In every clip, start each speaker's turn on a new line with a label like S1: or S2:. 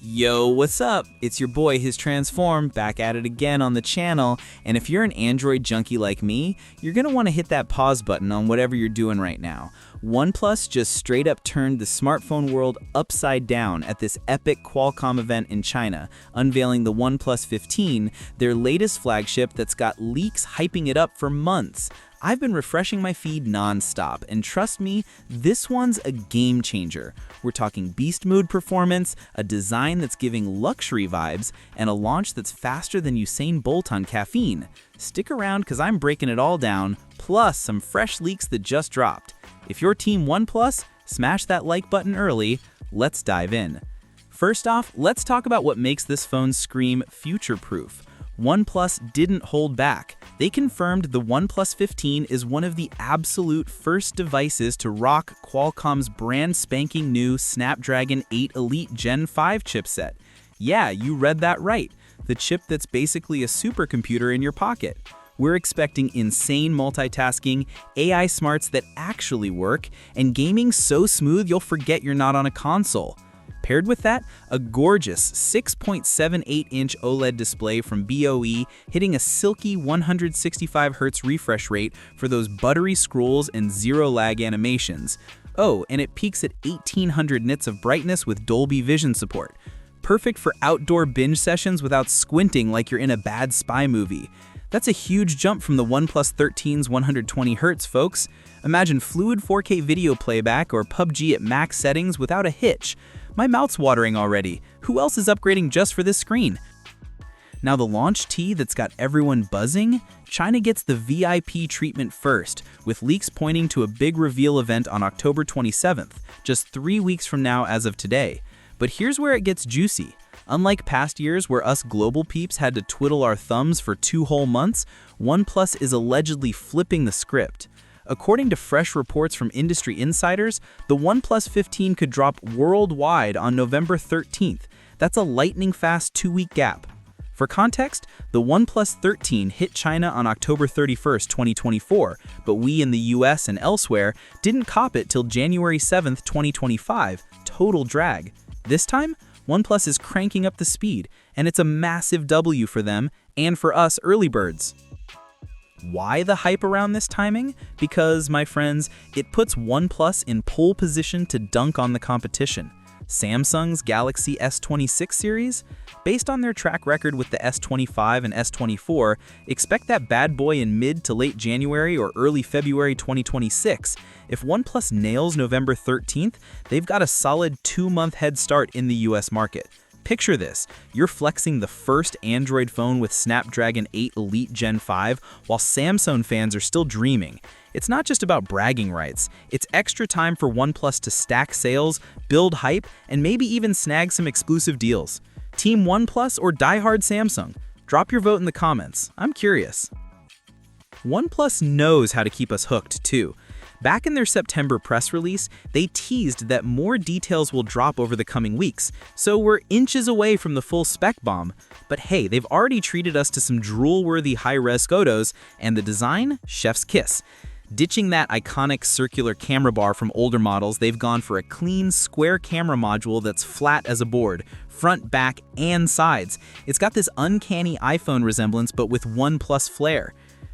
S1: Yo, what's up? It's your boy, His Transform, back at it again on the channel. And if you're an Android junkie like me, you're gonna want to hit that pause button on whatever you're doing right now. OnePlus just straight up turned the smartphone world upside down at this epic Qualcomm event in China, unveiling the OnePlus 15, their latest flagship that's got leaks hyping it up for months. I've been refreshing my feed non-stop, and trust me, this one's a game changer. We're talking beast mode performance, a design that's giving luxury vibes, and a launch that's faster than Usain Bolt on caffeine. Stick around because I'm breaking it all down, plus some fresh leaks that just dropped. If you're Team OnePlus, smash that like button early. Let's dive in. First off, let's talk about what makes this phone scream future-proof. OnePlus didn't hold back. They confirmed the OnePlus 15 is one of the absolute first devices to rock Qualcomm's brand spanking new Snapdragon 8 Elite Gen 5 chipset. Yeah, you read that right. The chip that's basically a supercomputer in your pocket. We're expecting insane multitasking, AI smarts that actually work, and gaming so smooth you'll forget you're not on a console. Paired with that, a gorgeous 6.78-inch OLED display from BOE hitting a silky 165Hz refresh rate for those buttery scrolls and zero-lag animations. Oh, and it peaks at 1800 nits of brightness with Dolby Vision support. Perfect for outdoor binge sessions without squinting like you're in a bad spy movie. That's a huge jump from the OnePlus 13's 120Hz, folks. Imagine fluid 4K video playback or PUBG at max settings without a hitch. My mouth's watering already. Who else is upgrading just for this screen? Now the launch tee that's got everyone buzzing? China gets the VIP treatment first, with leaks pointing to a big reveal event on October 27th, just 3 weeks from now as of today. But here's where it gets juicy. Unlike past years where us global peeps had to twiddle our thumbs for 2 whole months, OnePlus is allegedly flipping the script. According to fresh reports from industry insiders, the OnePlus 15 could drop worldwide on November 13th. That's a lightning-fast 2-week gap. For context, the OnePlus 13 hit China on October 31st, 2024, but we in the US and elsewhere didn't cop it till January 7th, 2025. Total drag. This time, OnePlus is cranking up the speed, and it's a massive W for them and for us early birds. Why the hype around this timing? Because, my friends, it puts OnePlus in pole position to dunk on the competition. Samsung's Galaxy S26 series? Based on their track record with the S25 and S24, expect that bad boy in mid to late January or early February 2026. If OnePlus nails November 13th, they've got a solid 2-month head start in the US market. Picture this, you're flexing the first Android phone with Snapdragon 8 Elite Gen 5 while Samsung fans are still dreaming. It's not just about bragging rights, it's extra time for OnePlus to stack sales, build hype, and maybe even snag some exclusive deals. Team OnePlus or diehard Samsung? Drop your vote in the comments, I'm curious. OnePlus knows how to keep us hooked too. Back in their September press release, they teased that more details will drop over the coming weeks, so we're inches away from the full spec bomb. But hey, they've already treated us to some drool-worthy high-res photos, and the design? Chef's kiss. Ditching that iconic circular camera bar from older models, they've gone for a clean, square camera module that's flat as a board, front, back, and sides. It's got this uncanny iPhone resemblance, but with OnePlus flair.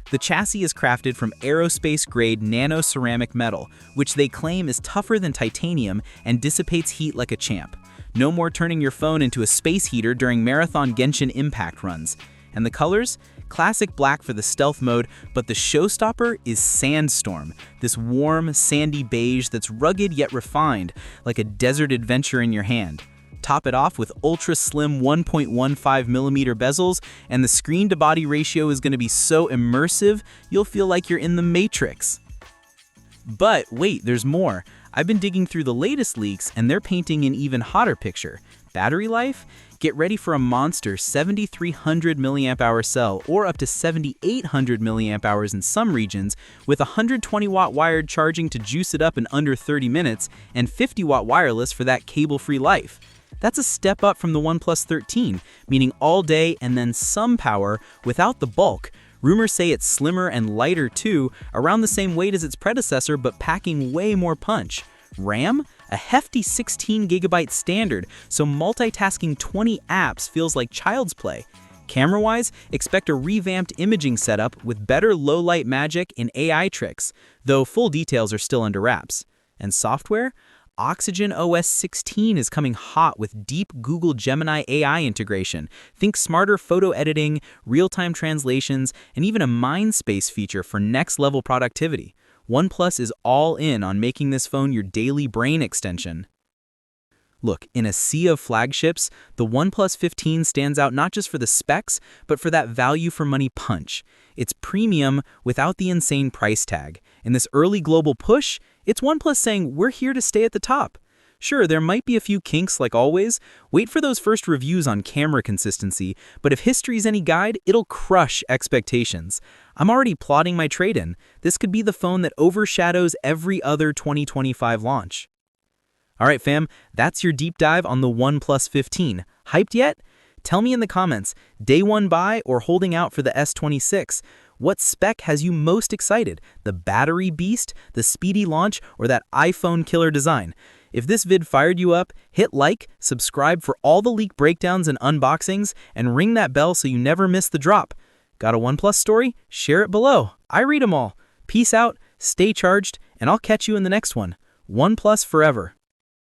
S1: The chassis is crafted from Aerospace-grade nano-ceramic metal, which they claim is tougher than titanium and dissipates heat like a champ. No more turning your phone into a space heater during Marathon Genshin Impact runs. And the colors? Classic black for the stealth mode, but the showstopper is Sandstorm, this warm, sandy beige that's rugged yet refined, like a desert adventure in your hand. Top it off with ultra-slim 1.15mm bezels, and the screen-to-body ratio is going to be so immersive, you'll feel like you're in the Matrix. But wait, there's more. I've been digging through the latest leaks, and they're painting an even hotter picture. Battery life? Get ready for a monster 7300 mAh cell, or up to 7800 mAh in some regions, with 120-watt wired charging to juice it up in under 30 minutes, and 50-watt wireless for that cable-free life. That's a step up from the OnePlus 13, meaning all day and then some power without the bulk. Rumors say it's slimmer and lighter too, around the same weight as its predecessor but packing way more punch. RAM? a hefty 16GB standard, so multitasking 20 apps feels like child's play. Camera-wise, expect a revamped imaging setup with better low-light magic and AI tricks, though full details are still under wraps. And software? OxygenOS 16 is coming hot with deep Google Gemini AI integration. Think smarter photo editing, real-time translations, and even a mind space feature for next-level productivity. OnePlus is all in on making this phone your daily brain extension. Look, in a sea of flagships, the OnePlus 15 stands out not just for the specs, but for that value for money punch. It's premium without the insane price tag. In this early global push, it's OnePlus saying we're here to stay at the top. Sure, there might be a few kinks like always. Wait for those first reviews on camera consistency, but if history's any guide, it'll crush expectations. I'm already plotting my trade-in. This could be the phone that overshadows every other 2025 launch. All right, fam, that's your deep dive on the OnePlus 15. Hyped yet? Tell me in the comments, day one buy or holding out for the S26? What spec has you most excited? The battery beast, the speedy launch, or that iPhone killer design? If this vid fired you up, hit like, subscribe for all the leak breakdowns and unboxings, and ring that bell so you never miss the drop. Got a OnePlus story? Share it below. I read them all. Peace out, stay charged, and I'll catch you in the next one. OnePlus forever.